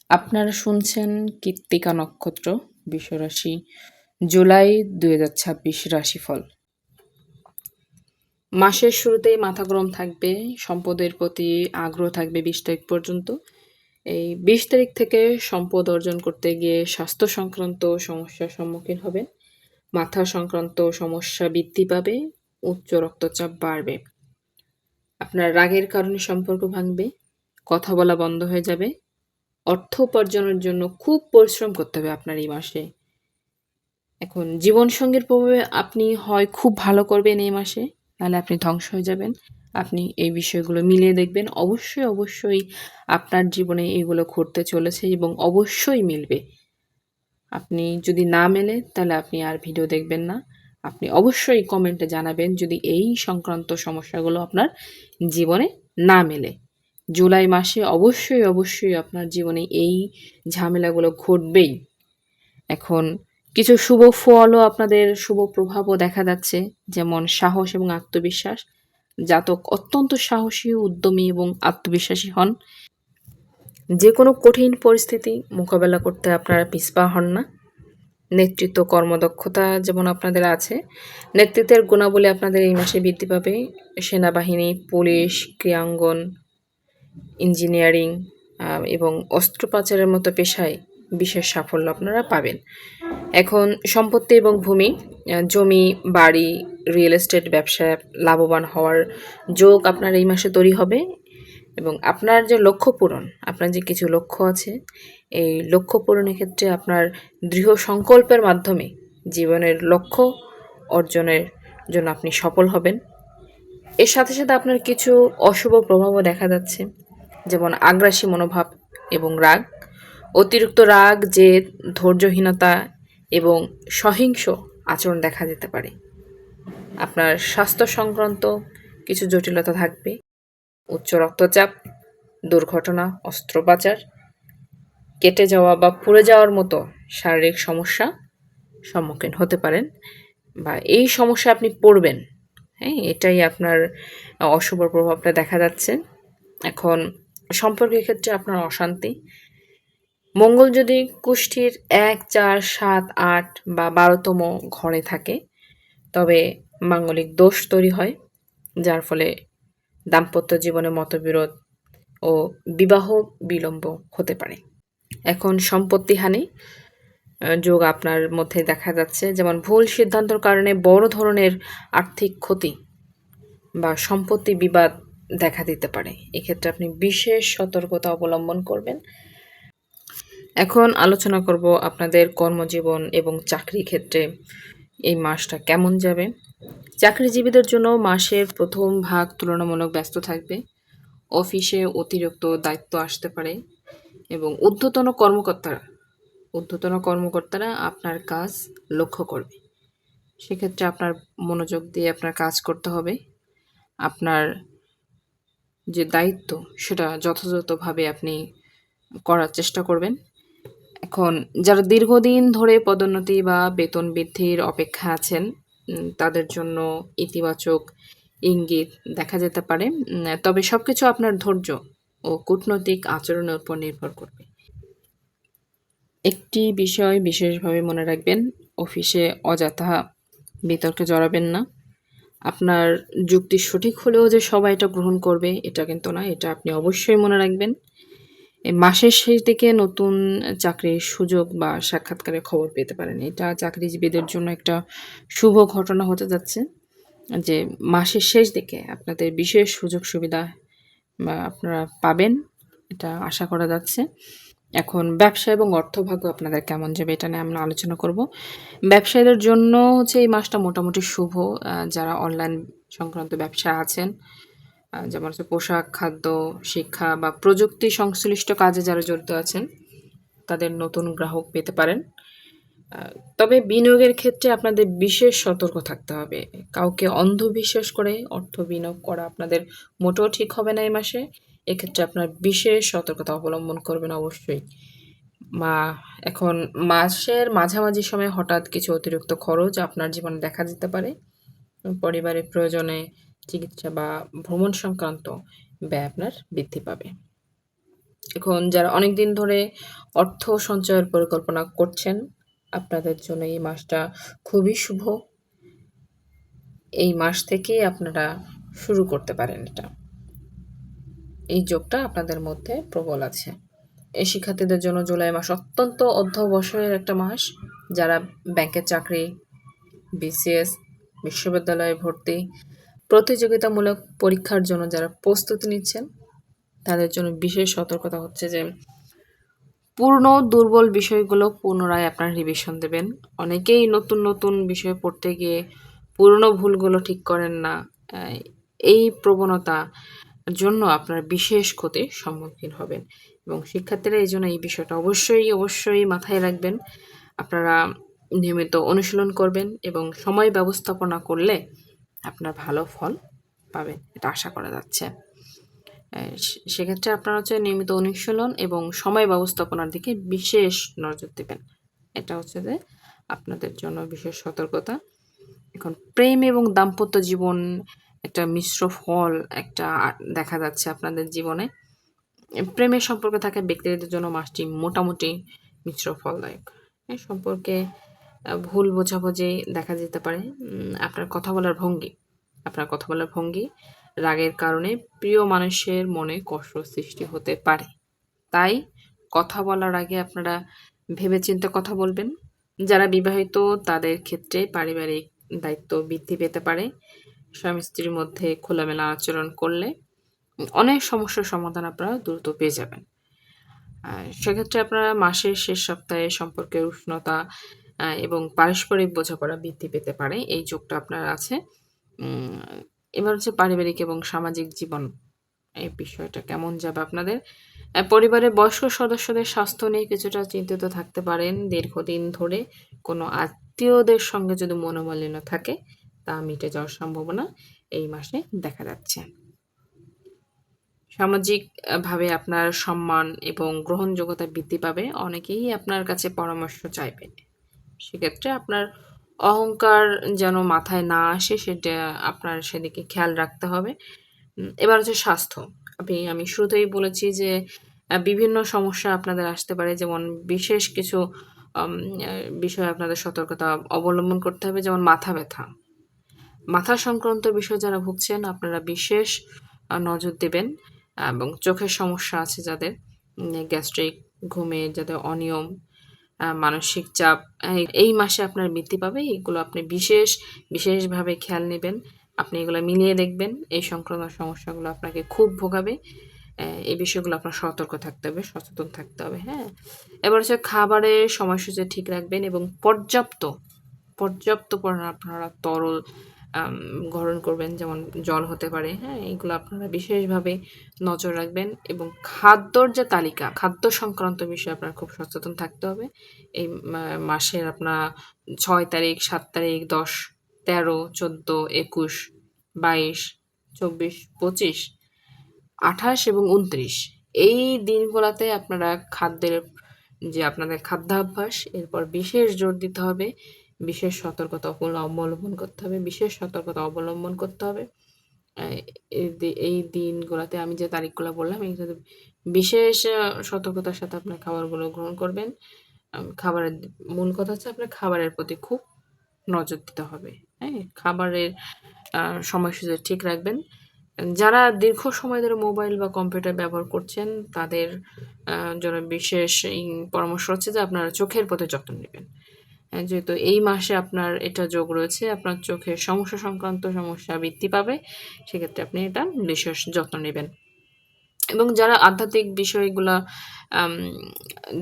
আপনারা শুনছেন কৃত্তিকা নক্ষত্র বিশ্বরাশি জুলাই ২০২৬ রাশিফল। মাসের শুরুতেই মাথা গরম থাকবে, সম্পদের প্রতি আগ্রহ থাকবে ২০ তারিখ পর্যন্ত। এই ২০ তারিখ থেকে সম্পদ অর্জন করতে গিয়ে স্বাস্থ্য সংক্রান্ত সমস্যার সম্মুখীন হবেন। মাথা সংক্রান্ত সমস্যা বৃদ্ধি পাবে, উচ্চ রক্তচাপ বাড়বে। আপনার রাগের কারণে সম্পর্ক ভাঙবে, কথা বলা বন্ধ হয়ে যাবে। অর্থ উপার্জনের জন্য খুব পরিশ্রম করতে হবে আপনার এই মাসে। এখন জীবনসঙ্গীর প্রভাবে আপনি হয় খুব ভালো করবেন এই মাসে, নাহলে আপনি ধ্বংস হয়ে যাবেন। আপনি এই বিষয়গুলো মিলিয়ে দেখবেন। অবশ্যই আপনার জীবনে এগুলো ঘটতে চলেছে এবং অবশ্যই মিলবে। আপনি যদি না মেলে তাহলে আপনি আর ভিডিও দেখবেন না। আপনি অবশ্যই কমেন্টে জানাবেন যদি এই সংক্রান্ত সমস্যাগুলো আপনার জীবনে না মেলে। জুলাই মাসে অবশ্যই আপনার জীবনে এই ঝামেলাগুলো ঘটবেই। এখন কিছু শুভ ফলও আপনাদের শুভ প্রভাবও দেখা যাচ্ছে, যেমন সাহস এবং আত্মবিশ্বাস। জাতক অত্যন্ত সাহসী, উদ্যমী এবং আত্মবিশ্বাসী হন। যে কোনো কঠিন পরিস্থিতি মোকাবেলা করতে আপনারা পিছপা হন না। নেতৃত্ব কর্মদক্ষতা যেমন আপনাদের আছে, নেতৃত্বের গুণাবলী আপনাদের এই মাসে বৃদ্ধি পাবে। সেনাবাহিনী, পুলিশ, ক্রীড়াঙ্গন, ইঞ্জিনিয়ারিং এবং অস্ত্র পাচারের মতো পেশায় বিশেষ সাফল্য আপনারা পাবেন। এখন সম্পত্তি এবং ভূমি, জমি, বাড়ি, রিয়েল এস্টেট ব্যবসায় লাভবান হওয়ার যোগ আপনার এই মাসে তৈরি হবে এবং আপনার যে লক্ষ্য পূরণ, আপনার যে কিছু লক্ষ্য আছে, এই লক্ষ্য পূরণের ক্ষেত্রে আপনার দৃঢ় সংকল্পের মাধ্যমে জীবনের লক্ষ্য অর্জনের জন্য আপনি সফল হবেন। এর সাথে আপনার কিছু অশুভ প্রভাবও দেখা যাচ্ছে, যেমন আগ্রাসী মনোভাব এবং রাগ। অতিরিক্ত রাগ, জেদ, ধৈর্যহীনতা এবং সহিংস আচরণ দেখা যেতে পারে। আপনার স্বাস্থ্য সংক্রান্ত কিছু জটিলতা থাকবে, উচ্চ রক্তচাপ, দুর্ঘটনা, অস্ত্রোপচার, কেটে যাওয়া বা পুড়ে যাওয়ার মতো শারীরিক সমস্যা সম্মুখীন হতে পারেন, বা এই সমস্যা আপনি পড়বেন। হ্যাঁ, এটাই আপনার অশুভ প্রভাবটা দেখা যাচ্ছে। এখন সম্পর্কের ক্ষেত্রে আপনার অশান্তি। মঙ্গল যদি কুষ্ঠির ১, ৪, ৭, ৮ বা ১২তম ঘরে থাকে, তবে মাঙ্গলিক দোষ তৈরি হয়, যার ফলে দাম্পত্য জীবনে মতবিরোধ ও বিবাহ বিলম্ব হতে পারে। এখন সম্পত্তিহানি যোগ আপনার মধ্যে দেখা যাচ্ছে, যেমন ভুল সিদ্ধান্তর কারণে বড় ধরনের আর্থিক ক্ষতি বা সম্পত্তি বিবাদ দেখা দিতে পারে। এক্ষেত্রে আপনি বিশেষ সতর্কতা অবলম্বন করবেন। এখন আলোচনা করব আপনাদের কর্মজীবন এবং চাকরি ক্ষেত্রে এই মাসটা কেমন যাবে। চাকরিজীবীদের জন্য মাসের প্রথম ভাগ তুলনামূলক ব্যস্ত থাকবে। অফিসে অতিরিক্ত দায়িত্ব আসতে পারে এবং ঊর্ধ্বতন কর্মকর্তারা আপনার কাজ লক্ষ্য করবে। সেক্ষেত্রে আপনার মনোযোগ দিয়ে আপনার কাজ করতে হবে। আপনার যে দায়িত্ব সেটা যথাযথভাবে আপনি করার চেষ্টা করবেন। এখন যারা দীর্ঘদিন ধরে পদোন্নতি বা বেতন বৃদ্ধির অপেক্ষা আছেন, তাদের জন্য ইতিবাচক ইঙ্গিত দেখা যেতে পারে। তবে সবকিছু আপনার ধৈর্য ও কূটনৈতিক আচরণের উপর নির্ভর করবে। একটি বিষয় বিশেষভাবে মনে রাখবেন, অফিসে অযথা বিতর্কে জড়াবেন না। আপনার যুক্তি সঠিক হলেও যে সবাই এটা গ্রহণ করবে এটা কিন্তু না, এটা আপনি অবশ্যই মনে রাখবেন। এই মাসের শেষ দিকে নতুন চাকরির সুযোগ বা সাক্ষাৎকারের খবর পেতে পারেন। এটা চাকরিজীবীদের জন্য একটা শুভ ঘটনা হতে যাচ্ছে, যে মাসের শেষ দিকে আপনাদের বিশেষ সুযোগ সুবিধা বা আপনারা পাবেন, এটা আশা করা যাচ্ছে। এখন ব্যবসা এবং অর্থভাগ্য আপনাদের কেমন যাবে এটা নিয়ে আমরা আলোচনা করব। ব্যবসায়ীদের জন্য হচ্ছে এই মাসটা মোটামুটি শুভ। যারা অনলাইন সংক্রান্ত ব্যবসা আছেন, যেমন হচ্ছে পোশাক, খাদ্য, শিক্ষা বা প্রযুক্তি সংশ্লিষ্ট কাজে যারা জড়িত আছেন, তাদের নতুন গ্রাহক পেতে পারেন। তবে বিনিয়োগের ক্ষেত্রে আপনাদের বিশেষ সতর্ক থাকতে হবে। কাউকে অন্ধবিশ্বাস করে অর্থ বিনিয়োগ করা আপনাদের মোটেও ঠিক হবে না এই মাসে। এক্ষেত্রে আপনার বিশেষ সতর্কতা অবলম্বন করবেন অবশ্যই। এখন মাসের মাঝামাঝি সময়ে হঠাৎ কিছু অতিরিক্ত খরচ আপনার জীবনে দেখা যেতে পারে। পরিবারের প্রয়োজনে চিকিৎসা বা ভ্রমণ সংক্রান্ত ব্যয় আপনার বৃদ্ধি পাবে। এখন যারা অনেকদিন ধরে অর্থ সঞ্চয়ের পরিকল্পনা করছেন, আপনাদের জন্য এই মাসটা খুবই শুভ। এই মাস থেকেই আপনারা শুরু করতে পারেন এটা। এই যোগটা আপনাদের মধ্যে প্রবল আছে। এই শিক্ষার্থীদের জন্য জুলাই মাস অত্যন্ত অধ্যবসায়ের একটা মাস। যারা ব্যাংকের চাকরি, বিসিএস, বিশ্ববিদ্যালয়ে ভর্তি, প্রতিযোগিতামূলক পরীক্ষার জন্য যারা প্রস্তুতি নিচ্ছেন, তাদের জন্য বিশেষ সতর্কতা হচ্ছে যে পুরনো দুর্বল বিষয়গুলো পুনরায় আপনারা রিভিশন দেবেন। অনেকেই নতুন বিষয় পড়তে গিয়ে পুরনো ভুলগুলো ঠিক করেন না। এই প্রবণতা জন্য আপনারা বিশেষ ক্ষতির সম্মুখীন হবেন এবং শিক্ষার্থীরা এই জন্য এই বিষয়টা অবশ্যই মাথায় রাখবেন। আপনারা নিয়মিত অনুশীলন করবেন এবং সময় ব্যবস্থাপনা করলে আপনার ভালো ফল পাবেন, এটা আশা করা যাচ্ছে। সেক্ষেত্রে আপনারা হচ্ছে নিয়মিত অনুশীলন এবং সময় ব্যবস্থাপনার দিকে বিশেষ নজর দেবেন। এটা হচ্ছে যে আপনাদের জন্য বিশেষ সতর্কতা। এখন প্রেম এবং দাম্পত্য জীবন একটা মিশ্র ফল একটা দেখা যাচ্ছে আপনাদের জীবনে। প্রেমের সম্পর্কে থাকা ব্যক্তিদের জন্য মাসটি মোটামুটি মিশ্র ফলদায়ক। সম্পর্কে ভুল বোঝাবুঝি দেখা যেতে পারে। আপনার কথা বলার ভঙ্গি রাগের কারণে প্রিয় মানুষের মনে কষ্ট সৃষ্টি হতে পারে। তাই কথা বলার আগে আপনারা ভেবেচিন্তে কথা বলবেন। যারা বিবাহিত তাদের ক্ষেত্রে পারিবারিক দায়িত্ব বৃদ্ধি পেতে পারে। স্বামী-স্ত্রীর মধ্যে খোলামেলা আচরণ করলে অনেক সমস্যার সমাধান আপনারা দ্রুত পেয়ে যাবেন। সেক্ষেত্রে আপনারা মাসের শেষ সপ্তাহে সম্পর্কের উষ্ণতা এবং পারস্পরিক বোঝাপড়া বৃদ্ধি পেতে পারে। এই যোগটা আপনার আছে। এবার হচ্ছে পারিবারিক এবং সামাজিক জীবন, এই বিষয়টা কেমন যাবে আপনাদের? পরিবারের বয়স্ক সদস্যদের স্বাস্থ্য নিয়ে কিছুটা চিন্তিত থাকতে পারেন। দীর্ঘদিন ধরে কোনো আত্মীয়দের সঙ্গে যদি মনোমালিন্য থাকে, তা মিটে যাওয়ার সম্ভাবনা এই মাসে দেখা যাচ্ছে। সামাজিকভাবে আপনার সম্মান এবং গ্রহণযোগ্যতা বৃদ্ধি পাবে। অনেকেই আপনার কাছে পরামর্শ চাইবে। সেক্ষেত্রে আপনার অহংকার যেন মাথায় না আসে, সেটা আপনার সেদিকে খেয়াল রাখতে হবে। এবার হচ্ছে স্বাস্থ্য। আমি শুরুতেই বলেছি যে বিভিন্ন সমস্যা আপনাদের আসতে পারে। যেমন বিশেষ কিছু বিষয়ে আপনাদের সতর্কতা অবলম্বন করতে হবে, যেমন মাথা ব্যথা। মাথা সংক্রান্ত বিষয়ে যারা ভুগছেন আপনারা বিশেষ নজর দেবেন এবং চোখের সমস্যা আছে যাদের, গ্যাস্ট্রিক, ঘুমের যাদের অনিয়ম, মানসিক চাপ এই মাসে আপনার বৃদ্ধি পাবে। এগুলো আপনি বিশেষভাবে খেয়াল নেবেন। আপনি এগুলো মিলিয়ে দেখবেন। এই সংক্রান্ত সমস্যাগুলো আপনাকে খুব ভোগাবে। এই বিষয়গুলো আপনার সতর্ক থাকতে হবে, সচেতন থাকতে হবে, হ্যাঁ? এবার হচ্ছে খাবারের সময়সূচি ঠিক রাখবেন এবং পর্যাপ্ত পরিমাণে আপনারা তরল গ্রহণ করবেন, যেমন জল হতে পারে, হ্যাঁ? এইগুলো আপনারা বিশেষভাবে নজর রাখবেন এবং খাদ্যর যে তালিকা, খাদ্য সংক্রান্ত বিষয়ে আপনার খুব সচেতন থাকতে হবে। এই মাসের আপনার ৬ তারিখ, ৭ তারিখ, ১০, ১৩, ১৪, ২১, ২২, ২৪, ২৫, ২৮ এবং ২৯ এই দিনগুলাতে আপনারা যে আপনাদের খাদ্যাভ্যাস এরপর বিশেষ জোর দিতে হবে। বিশেষ সতর্কতা অবলম্বন করতে হবে। এই দিনগুলাতে আমি যে তারিখগুলা বললাম, এইগুলোতে বিশেষ সতর্কতার সাথে আপনার খাবারগুলো গ্রহণ করবেন। খাবারের মূল কথা হচ্ছে আপনার খাবারের প্রতি খুব নজর দিতে হবে, হ্যাঁ? খাবারের সময়সূচি ঠিক রাখবেন। যারা দীর্ঘ সময় ধরে মোবাইল বা কম্পিউটার ব্যবহার করছেন, তাদের জন্য বিশেষ পরামর্শ হচ্ছে যে আপনারা চোখের প্রতি যত্ন নিবেন। যেহেতু এই মাসে আপনার এটা যোগ রয়েছে, আপনার চোখের সমস্যা সংক্রান্ত সমস্যা বৃদ্ধি পাবে। সেক্ষেত্রে আপনি এটা বিশেষ যত্ন নিবেন। এবং যারা আধ্যাত্মিক বিষয়গুলা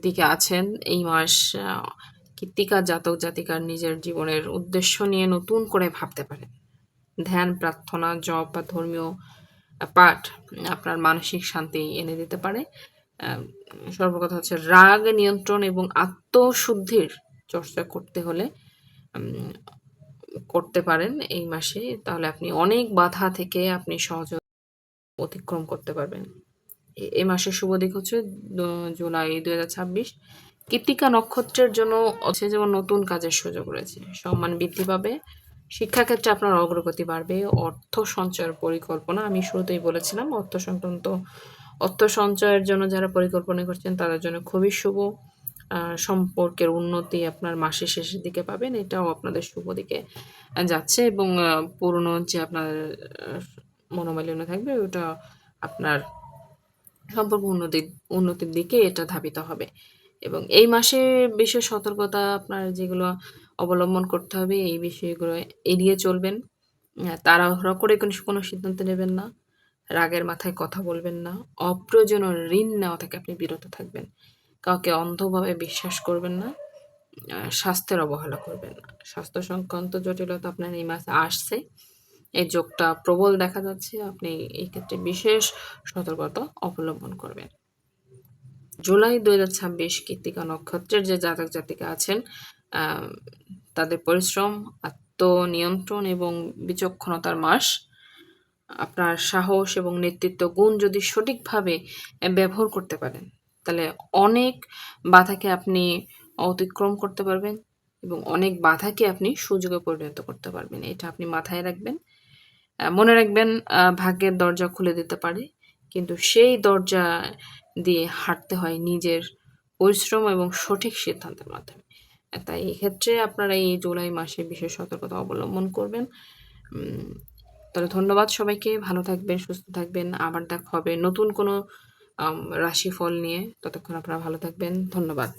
দিকে আছেন, এই মাস কৃত্তিকা জাতক-জাতিকার নিজের জীবনের উদ্দেশ্য নিয়ে নতুন করে ভাবতে পারেন। ধ্যান, প্রার্থনা, জপ বা ধর্মীয় পাঠ আপনার মানসিক শান্তি এনে দিতে পারে। সর্বকথা হচ্ছে রাগ নিয়ন্ত্রণ এবং আত্মশুদ্ধির চর্চা করতে হলে করতে পারেন এই মাসে। তাহলে আপনি অনেক বাধা থেকে আপনি সহজে অতিক্রম করতে পারবেন। এই মাসের শুভ দিক হচ্ছে জুলাই ২০২৬। কৃত্তিকা নক্ষত্রের জন্য হচ্ছে যেমন নতুন কাজের সুযোগ রয়েছে, সম্মান বৃদ্ধি পাবে, শিক্ষাক্ষেত্রে আপনার অগ্রগতি বাড়বে, অর্থ সঞ্চয়ের পরিকল্পনা আমি শুরুতেই বলেছিলাম, অর্থ সংক্রান্ত অর্থ সঞ্চয়ের জন্য যারা পরিকল্পনা করছেন তাদের জন্য খুবই শুভ। সম্পর্কের উন্নতি আপনার মাসের শেষের দিকে পাবেন। এটাও আপনাদের শুভ দিকে যাচ্ছে এবং পুরনো যে আপনার মনোমালিন্য থাকবে ওটা আপনার সম্পর্ক উন্নতির দিকে এটা ধাবিত হবে। এবং এই মাসে বিশেষ সতর্কতা আপনার যেগুলো অবলম্বন করতে হবে এই বিষয়গুলো এড়িয়ে চলবেন। তাড়াহুড়া করে কোনো সিদ্ধান্ত নেবেন না। রাগের মাথায় কথা বলবেন না। অপ্রয়োজনীয় ঋণ নেওয়া থেকে আপনি বিরত থাকবেন। কাউকে অন্ধভাবে বিশ্বাস করবেন না। স্বাস্থ্যের অবহেলা করবেন না। স্বাস্থ্য সংক্রান্ত জটিলতা আপনার এই মাসে আসছে। এই যোগটা প্রবল দেখা যাচ্ছে। আপনি এই ক্ষেত্রে বিশেষ সতর্কতা অবলম্বন করবেন। জুলাই ২০২৬ কৃত্তিকা নক্ষত্রের যে জাতক-জাতিকা আছেন তাদের পরিশ্রম, আত্মনিয়ন্ত্রণ এবং বিচক্ষণতার মাস। আপনার সাহস এবং নেতৃত্ব গুণ যদি সঠিকভাবে ব্যবহার করতে পারেন, তাহলে অনেক বাধাকে আপনি অতিক্রম করতে পারবেন এবং অনেক বাধাকে আপনি সুযোগে পরিণত করতে পারবেন। এটা আপনি মাথায় রাখবেন। মনে রাখবেন ভাগ্যের দরজা খুলে দিতে পারে, কিন্তু সেই দরজা দিয়ে হাঁটতে হয় নিজের পরিশ্রম এবং সঠিক সিদ্ধান্তের মাধ্যমে। তাই এক্ষেত্রে আপনারা এই জুলাই মাসে বিশেষ সতর্কতা অবলম্বন করবেন। তাহলে ধন্যবাদ সবাইকে। ভালো থাকবেন, সুস্থ থাকবেন। আবার দেখা হবে নতুন কোনো রাশিফল নিয়ে। ততক্ষণ আপনারা ভালো থাকবেন। ধন্যবাদ।